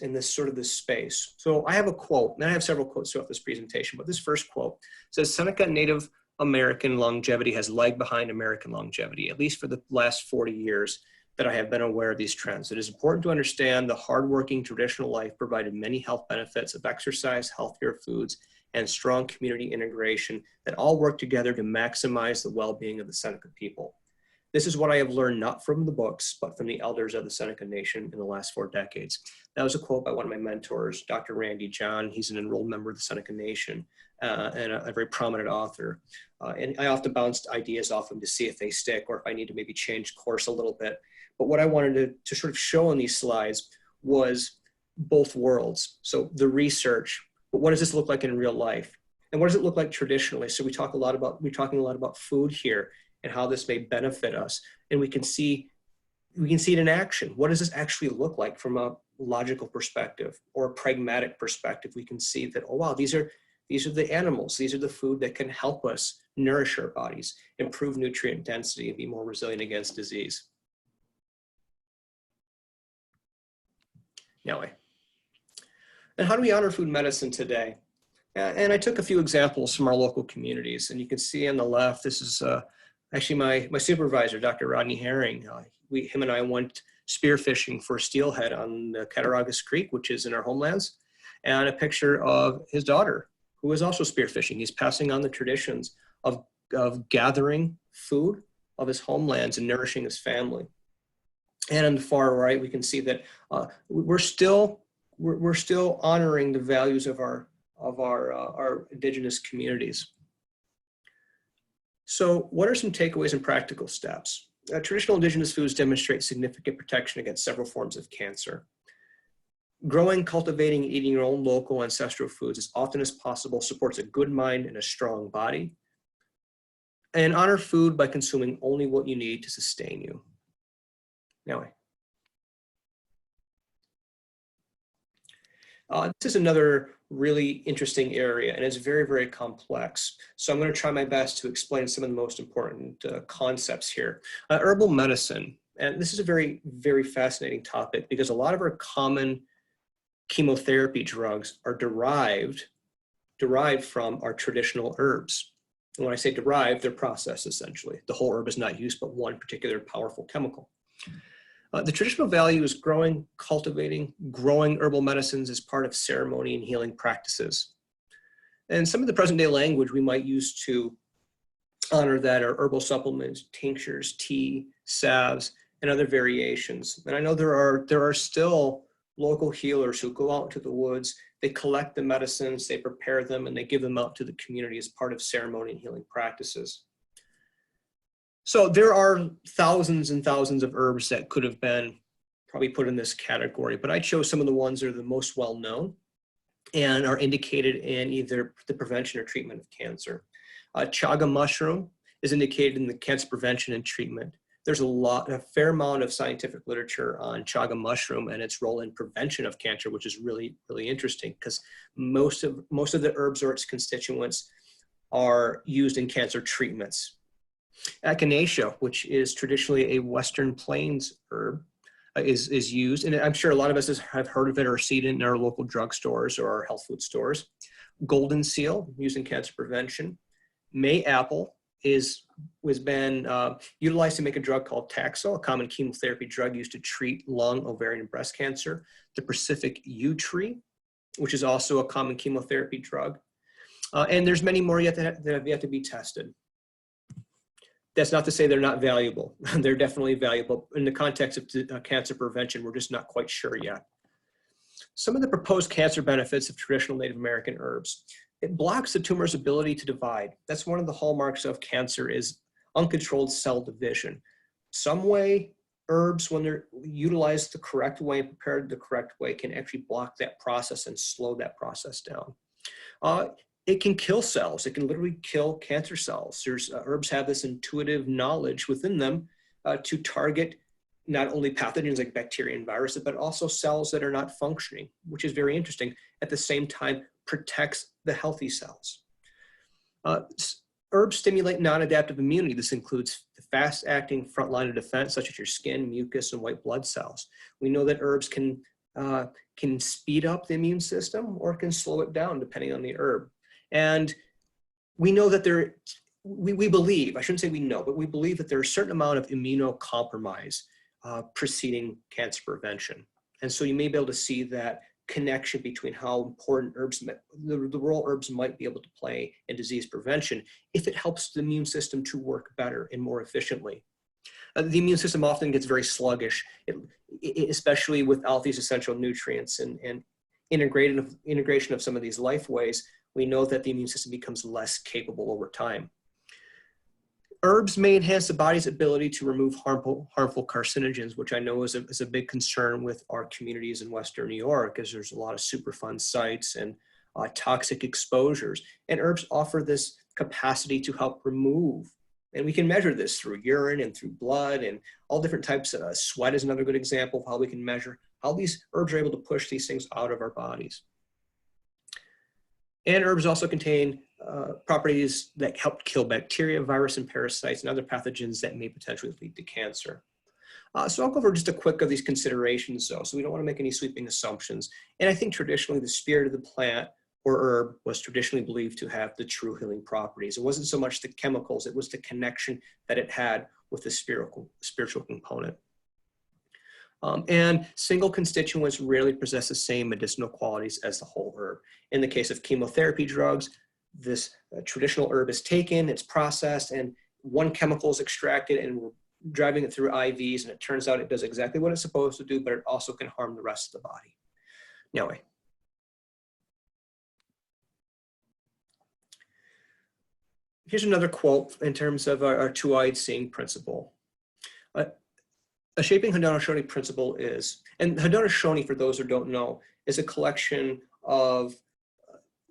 space. So I have a quote, and I have several quotes throughout this presentation, but this first quote says, "Seneca Native American longevity has lagged behind American longevity, at least for the last 40 years that I have been aware of these trends. It is important to understand the hardworking traditional life provided many health benefits of exercise, healthier foods, and strong community integration that all work together to maximize the well-being of the Seneca people. This is what I have learned not from the books, but from the elders of the Seneca Nation in the last 4 decades." That was a quote by one of my mentors, Dr. Randy John. He's an enrolled member of the Seneca Nation and a very prominent author. And I often bounce ideas off him to see if they stick or if I need to maybe change course a little bit. But what I wanted to sort of show in these slides was both worlds. So the research, but what does this look like in real life? And what does it look like traditionally? So we're talking a lot about food here and how this may benefit us. And we can see it in action. What does this actually look like from a logical perspective or a pragmatic perspective? We can see that, oh wow, these are the animals. These are the food that can help us nourish our bodies, improve nutrient density, and be more resilient against disease. Now, and how do we honor food medicine today? And I took a few examples from our local communities, and you can see on the left, this is actually my supervisor, Dr. Rodney Herring. Him and I went spearfishing for steelhead on the Cattaraugus Creek, which is in our homelands, and a picture of his daughter, who is also spearfishing. He's passing on the traditions of gathering food of his homelands and nourishing his family. And on the far right, we can see that we're still honoring the values of our indigenous communities. So what are some takeaways and practical steps? Traditional indigenous foods demonstrate significant protection against several forms of cancer. Growing, cultivating, and eating your own local ancestral foods as often as possible supports a good mind and a strong body. And honor food by consuming only what you need to sustain you. Now, this is another really interesting area, and it's very, very complex. So I'm going to try my best to explain some of the most important concepts here. Herbal medicine, and this is a very, very fascinating topic because a lot of our common chemotherapy drugs are derived from our traditional herbs. And when I say derived, they're processed essentially. The whole herb is not used, but one particular powerful chemical. The traditional value is growing, cultivating, growing herbal medicines as part of ceremony and healing practices. And some of the present day language we might use to honor that are herbal supplements, tinctures, tea, salves, and other variations. And I know there are still local healers who go out into the woods, they collect the medicines, they prepare them, and they give them out to the community as part of ceremony and healing practices. So there are thousands and thousands of herbs that could have been probably put in this category, but I chose some of the ones that are the most well-known. and are indicated in either the prevention or treatment of cancer. Chaga mushroom is indicated in the cancer prevention and treatment. There's a fair amount of scientific literature on chaga mushroom and its role in prevention of cancer, which is really, really interesting because most of the herbs or its constituents are used in cancer treatments. Echinacea, which is traditionally a Western Plains herb, is used, and I'm sure a lot of us have heard of it or seen it in our local drugstores or our health food stores. Golden seal, used in cancer prevention. May apple was been utilized to make a drug called Taxol, a common chemotherapy drug used to treat lung, ovarian, and breast cancer. The Pacific yew tree, which is also a common chemotherapy drug. And there's many more yet that have yet to be tested. That's not to say they're not valuable. They're definitely valuable. In the context of cancer prevention, we're just not quite sure yet. Some of the proposed cancer benefits of traditional Native American herbs. It blocks the tumor's ability to divide. That's one of the hallmarks of cancer is uncontrolled cell division. Some way, herbs, when they're utilized the correct way and prepared the correct way, can actually block that process and slow that process down. It can kill cells. It can literally kill cancer cells. Herbs have this intuitive knowledge within them to target not only pathogens like bacteria and viruses, but also cells that are not functioning, which is very interesting. At the same time, protects the healthy cells. Herbs stimulate non-adaptive immunity. This includes the fast-acting front line of defense, such as your skin, mucus, and white blood cells. We know that herbs can speed up the immune system or can slow it down depending on the herb. And we know that we believe, I shouldn't say we know, but we believe that there's a certain amount of immunocompromise preceding cancer prevention. And so you may be able to see that connection between how important the role herbs might be able to play in disease prevention if it helps the immune system to work better and more efficiently. The immune system often gets very sluggish, especially without these essential nutrients and integration of some of these lifeways. We know that the immune system becomes less capable over time. Herbs may enhance the body's ability to remove harmful carcinogens, which I know is a big concern with our communities in Western New York, as there's a lot of Superfund sites and toxic exposures. And herbs offer this capacity to help remove. And we can measure this through urine and through blood and all different types of sweat is another good example of how we can measure how these herbs are able to push these things out of our bodies. And herbs also contain properties that help kill bacteria, virus, and parasites, and other pathogens that may potentially lead to cancer. So I'll go over just a quick of these considerations, though, so we don't want to make any sweeping assumptions. And I think traditionally the spirit of the plant or herb was traditionally believed to have the true healing properties. It wasn't so much the chemicals, it was the connection that it had with the spiritual component. And single constituents rarely possess the same medicinal qualities as the whole herb. In the case of chemotherapy drugs, this traditional herb is taken, it's processed, and one chemical is extracted, and we're driving it through IVs, and it turns out it does exactly what it's supposed to do, but it also can harm the rest of the body. Anyway. Here's another quote in terms of our two-eyed seeing principle. A shaping Haudenosaunee principle is, and Haudenosaunee, for those who don't know, is a collection of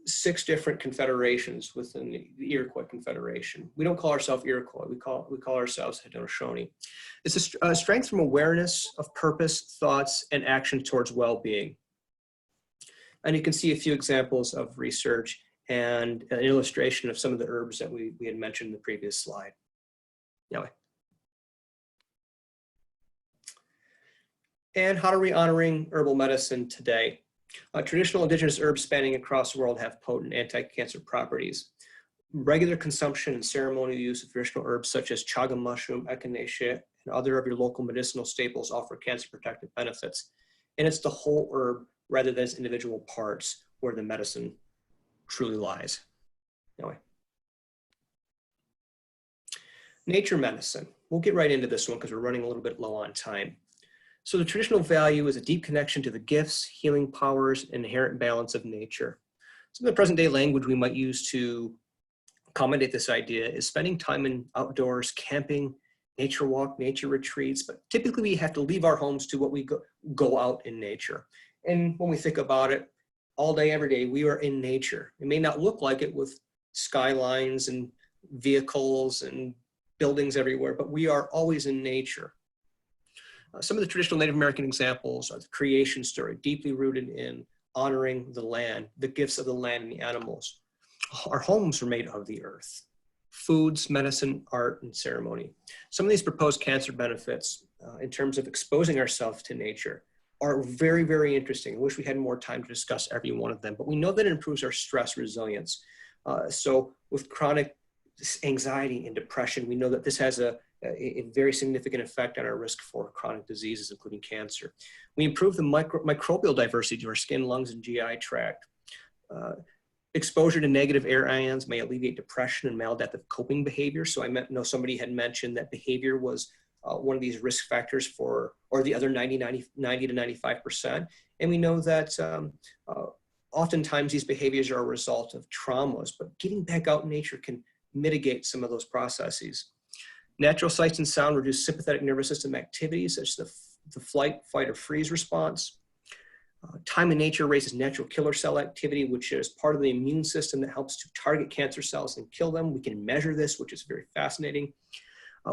6 different confederations within the Iroquois Confederation. We don't call ourselves Iroquois, we call ourselves Haudenosaunee. It's a strength from awareness of purpose, thoughts, and action towards well-being. And you can see a few examples of research and an illustration of some of the herbs that we had mentioned in the previous slide. Anyway. And how are we honoring herbal medicine today? Traditional indigenous herbs spanning across the world have potent anti-cancer properties. Regular consumption and ceremonial use of traditional herbs such as chaga mushroom, echinacea, and other of your local medicinal staples offer cancer protective benefits. And it's the whole herb rather than its individual parts where the medicine truly lies. Anyway. Nature medicine. We'll get right into this one because we're running a little bit low on time. So the traditional value is a deep connection to the gifts, healing powers, and inherent balance of nature. Some of the present day language we might use to accommodate this idea is spending time in outdoors, camping, nature walk, nature retreats, but typically we have to leave our homes to what we go out in nature. And when we think about it, all day, every day, we are in nature. It may not look like it with skylines and vehicles and buildings everywhere, but we are always in nature. Some of the traditional Native American examples are the creation story, deeply rooted in honoring the land, the gifts of the land and the animals. Our homes are made of the earth. Foods, medicine, art, and ceremony. Some of these proposed cancer benefits in terms of exposing ourselves to nature are very, very interesting. I wish we had more time to discuss every one of them, but we know that it improves our stress resilience. So with chronic anxiety and depression, we know that this has a very significant effect on our risk for chronic diseases, including cancer. We improve the microbial diversity to our skin, lungs, and GI tract. Exposure to negative air ions may alleviate depression and maladaptive coping behaviors. So I know somebody had mentioned that behavior was one of these risk factors for, or the other 90 to 95%. And we know that oftentimes these behaviors are a result of traumas, but getting back out in nature can mitigate some of those processes. Natural sights and sound reduce sympathetic nervous system activities such as the flight, fight, or freeze response. Time in nature raises natural killer cell activity, which is part of the immune system that helps to target cancer cells and kill them. We can measure this, which is very fascinating.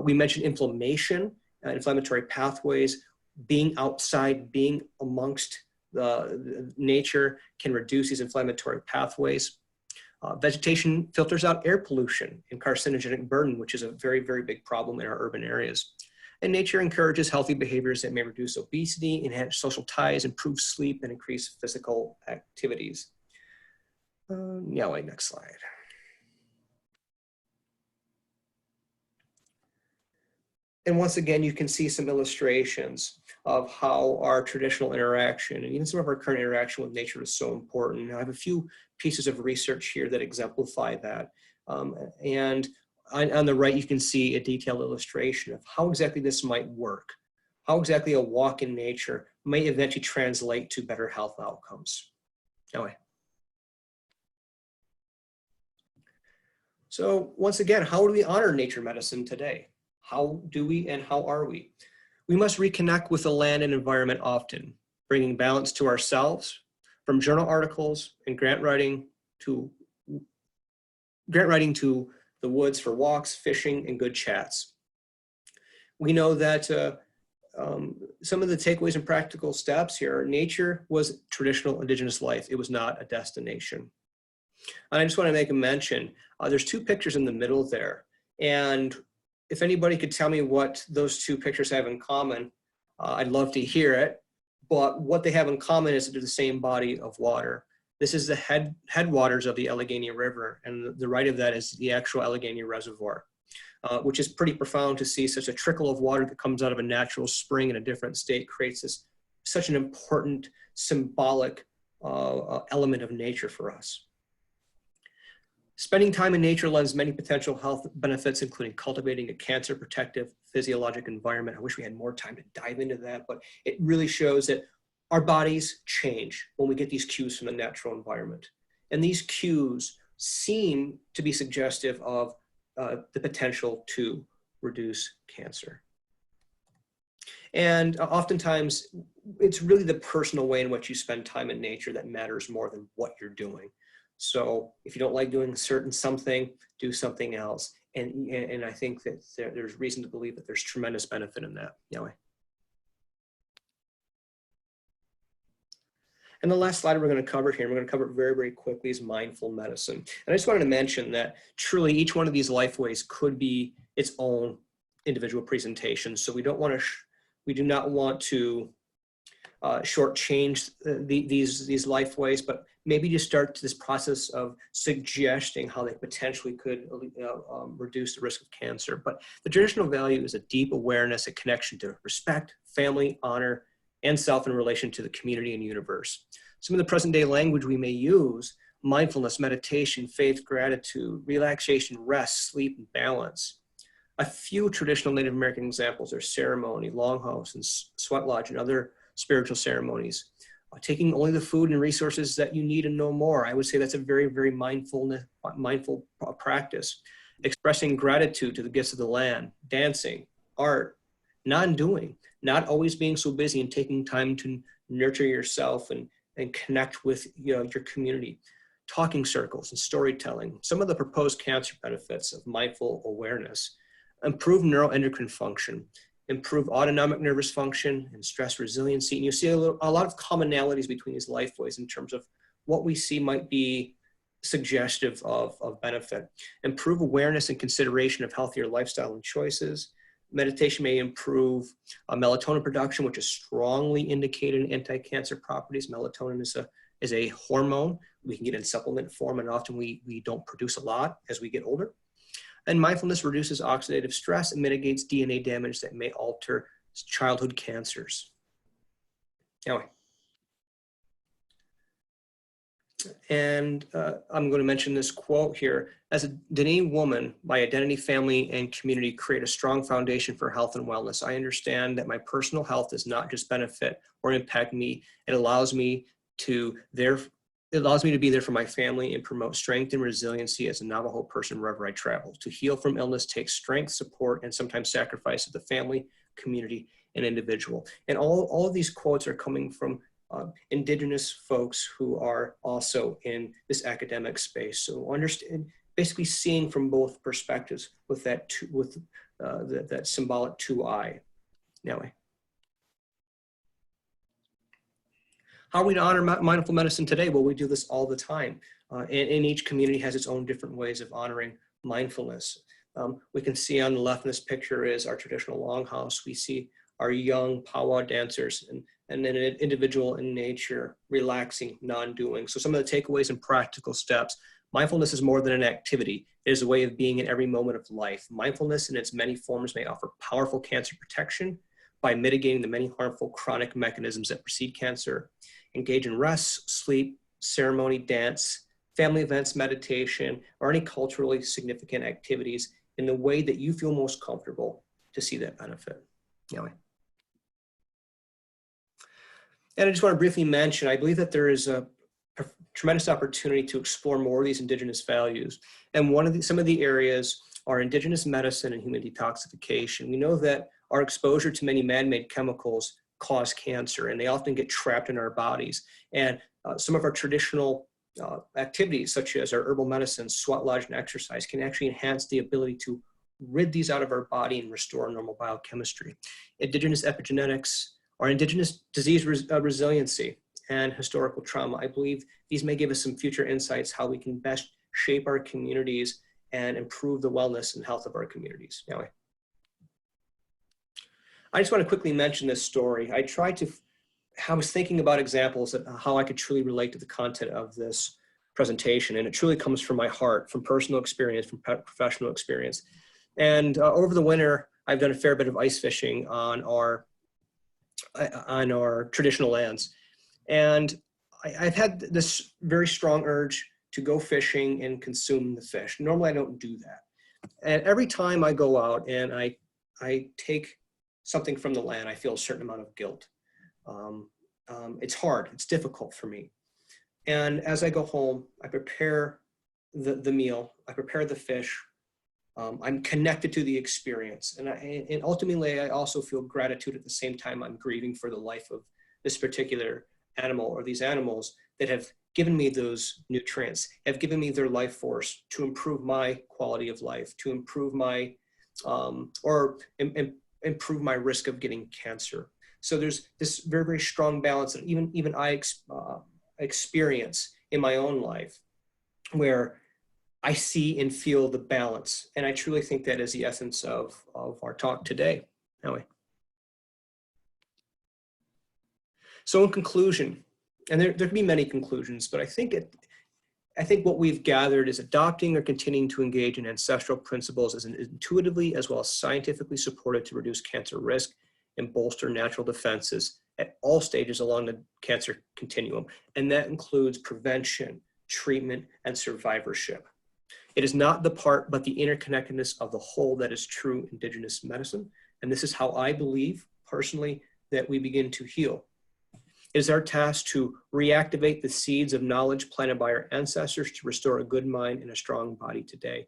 We mentioned inflammation, inflammatory pathways. Being outside, being amongst the nature can reduce these inflammatory pathways. Vegetation filters out air pollution and carcinogenic burden, which is a very, very big problem in our urban areas. And nature encourages healthy behaviors that may reduce obesity, enhance social ties, improve sleep, and increase physical activities. Next slide. And once again, you can see some illustrations of how our traditional interaction and even some of our current interaction with nature is so important. I have a few pieces of research here that exemplify that. And on the right, you can see a detailed illustration of how exactly this might work, how exactly a walk in nature may eventually translate to better health outcomes. Anyway. So once again, how do we honor nature medicine today? How do we and how are we? We must reconnect with the land and environment often, bringing balance to ourselves, from journal articles and grant writing to the woods for walks, fishing, and good chats. We know that some of the takeaways and practical steps here, nature was traditional indigenous life. It was not a destination. And I just want to make a mention, there's two pictures in the middle there. And if anybody could tell me what those two pictures have in common, I'd love to hear it. But what they have in common is that they're the same body of water. This is the headwaters of the Allegheny River, and the right of that is the actual Allegheny Reservoir, which is pretty profound to see such a trickle of water that comes out of a natural spring in a different state creates such an important symbolic element of nature for us. Spending time in nature lends many potential health benefits, including cultivating a cancer protective physiologic environment. I wish we had more time to dive into that, but it really shows that our bodies change when we get these cues from the natural environment. And these cues seem to be suggestive of the potential to reduce cancer. And oftentimes, it's really the personal way in which you spend time in nature that matters more than what you're doing. So if you don't like doing something, do something else. And I think that there's reason to believe that there's tremendous benefit in that. Anyway. And the last slide we're going to cover here, and we're going to cover it very, very quickly, is mindful medicine. And I just wanted to mention that truly each one of these lifeways could be its own individual presentation. So we do not want to shortchange these lifeways, but maybe just start this process of suggesting how they potentially could reduce the risk of cancer. But the traditional value is a deep awareness, a connection to respect, family, honor, and self in relation to the community and universe. Some of the present day language we may use: mindfulness, meditation, faith, gratitude, relaxation, rest, sleep, and balance. A few traditional Native American examples are ceremony, longhouse, and sweat lodge, and other spiritual ceremonies. Taking only the food and resources that you need and no more. I would say that's a very, very mindful practice. Expressing gratitude to the gifts of the land, dancing, art, non-doing, not always being so busy and taking time to nurture yourself and and connect with your community. Talking circles and storytelling. Some of the proposed cancer benefits of mindful awareness: improve neuroendocrine function, improve autonomic nervous function and stress resiliency. And you see a lot of commonalities between these lifeways in terms of what we see might be suggestive of benefit. Improve awareness and consideration of healthier lifestyle and choices. Meditation may improve melatonin production, which is strongly indicated in anti-cancer properties. Melatonin is a hormone. We can get in supplement form, and often we don't produce a lot as we get older. And mindfulness reduces oxidative stress and mitigates DNA damage that may alter childhood cancers. Anyway. And I'm going to mention this quote here. As a Dene woman, my identity, family, and community create a strong foundation for health and wellness. I understand that my personal health does not just benefit or impact me. It allows me to be there for my family and promote strength and resiliency as a Navajo person wherever I travel. To heal from illness takes strength, support, and sometimes sacrifice of the family, community, and individual. And all of these quotes are coming from Indigenous folks who are also in this academic space. So understand, basically seeing from both perspectives with that that symbolic 2I. Now, how are we to honor mindful medicine today? Well, we do this all the time. And each community has its own different ways of honoring mindfulness. We can see on the left in this picture is our traditional longhouse. We see our young powwow dancers and then an individual in nature, relaxing, non-doing. So some of the takeaways and practical steps. Mindfulness is more than an activity. It is a way of being in every moment of life. Mindfulness in its many forms may offer powerful cancer protection by mitigating the many harmful chronic mechanisms that precede cancer. Engage in rest, sleep, ceremony, dance, family events, meditation, or any culturally significant activities in the way that you feel most comfortable to see that benefit. Anyway. And I just want to briefly mention, I believe that there is a tremendous opportunity to explore more of these Indigenous values. And some of the areas are Indigenous medicine and human detoxification. We know that our exposure to many man-made chemicals cause cancer, and they often get trapped in our bodies. And some of our traditional activities, such as our herbal medicines, sweat lodge, and exercise, can actually enhance the ability to rid these out of our body and restore normal biochemistry. Indigenous epigenetics or Indigenous disease resiliency and historical trauma. I believe these may give us some future insights how we can best shape our communities and improve the wellness and health of our communities. Anyway. I just want to quickly mention this story. I was thinking about examples of how I could truly relate to the content of this presentation, and it truly comes from my heart, from personal experience, from professional experience. And over the winter, I've done a fair bit of ice fishing on our traditional lands. And I've had this very strong urge to go fishing and consume the fish. Normally I don't do that. And every time I go out and I take something from the land, I feel a certain amount of guilt. It's hard, it's difficult for me. And as I go home, I prepare the meal, I prepare the fish. I'm connected to the experience. And ultimately, I also feel gratitude at the same time. I'm grieving for the life of this particular animal or these animals that have given me those nutrients, have given me their life force to improve my quality of life, to improve my, improve my risk of getting cancer. So there's this very, very strong balance that even I experience in my own life, where I see and feel the balance. And I truly think that is the essence of our talk today. Anyway. So in conclusion, and there can be many conclusions, but I think what we've gathered is adopting or continuing to engage in ancestral principles as intuitively as well as scientifically supported to reduce cancer risk and bolster natural defenses at all stages along the cancer continuum. And that includes prevention, treatment, and survivorship. It is not the part, but the interconnectedness of the whole that is true Indigenous medicine. And this is how I believe, personally, that we begin to heal. It is our task to reactivate the seeds of knowledge planted by our ancestors to restore a good mind and a strong body today.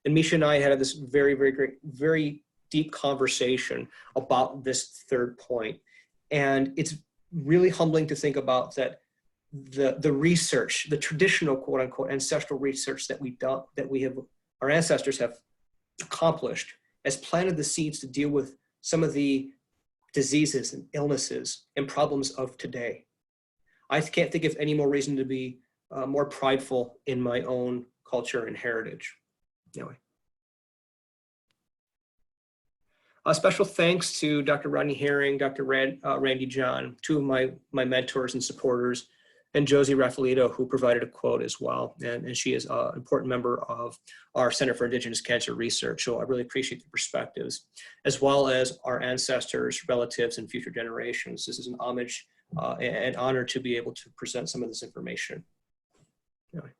And Misha and I had this very, very great, very deep conversation about this third point. And it's really humbling to think about that the research, the traditional quote unquote ancestral research that our ancestors have accomplished, has planted the seeds to deal with some of the diseases and illnesses and problems of today. I can't think of any more reason to be more prideful in my own culture and heritage. Anyway. A special thanks to Dr. Rodney Herring, Dr. Randy John, two of my mentors and supporters, and Josie Raffalito, who provided a quote as well. And she is an important member of our Center for Indigenous Cancer Research. So I really appreciate the perspectives, as well as our ancestors, relatives, and future generations. This is an homage and honor to be able to present some of this information. Anyway.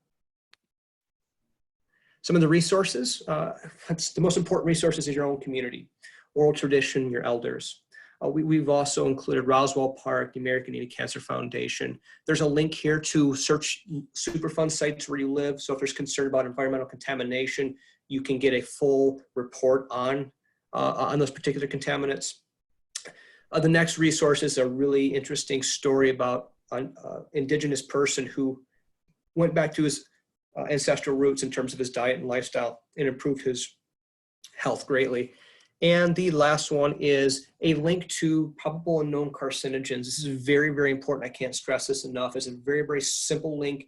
Some of the resources, the most important resources is your own community, oral tradition, your elders. We've also included Roswell Park, the American Indian Cancer Foundation. There's a link here to search Superfund sites where you live. So if there's concern about environmental contamination, you can get a full report on those particular contaminants. The next resource is a really interesting story about an Indigenous person who went back to his ancestral roots in terms of his diet and lifestyle and improved his health greatly. And the last one is a link to probable and known carcinogens. This is very, very important. I can't stress this enough. It's a very, very simple link.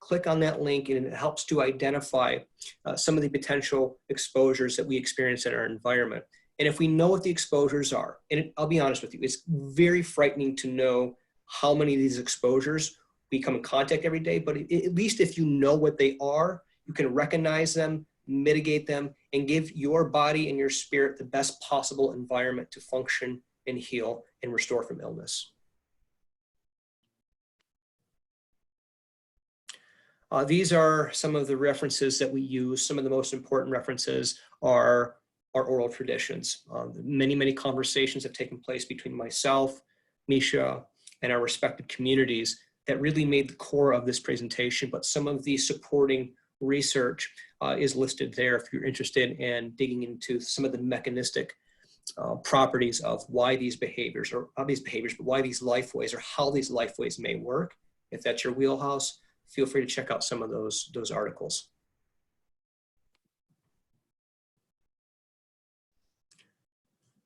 Click on that link and it helps to identify some of the potential exposures that we experience in our environment. And if we know what the exposures are, and I'll be honest with you, it's very frightening to know how many of these exposures we come in contact every day, but at least if you know what they are, you can recognize them, mitigate them, and give your body and your spirit the best possible environment to function and heal and restore from illness. These are some of the references that we use. Some of the most important references are our oral traditions. Many, many conversations have taken place between myself, Misha, and our respective communities that really made the core of this presentation, but some of the supporting research is listed there if you're interested in digging into some of the mechanistic properties of why these behaviors, or not these behaviors, but why these lifeways or how these lifeways may work. If that's your wheelhouse, feel free to check out some of those articles.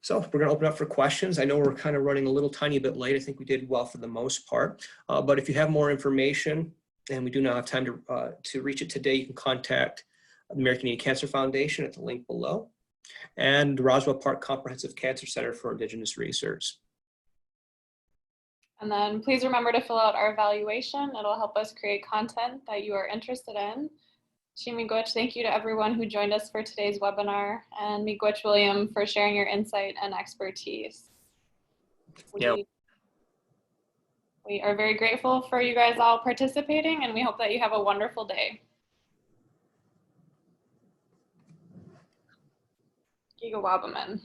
So we're going to open up for questions. I know we're kind of running a little tiny bit late. I think we did well for the most part. But if you have more information and we do not have time to reach it today, you can contact the American Indian Cancer Foundation at the link below and the Roswell Park Comprehensive Cancer Center for Indigenous Research. And then please remember to fill out our evaluation. It'll help us create content that you are interested in. Miigwech, thank you to everyone who joined us for today's webinar, and Miigwech William for sharing your insight and expertise. We are very grateful for you guys all participating, and we hope that you have a wonderful day. Gigawabaman.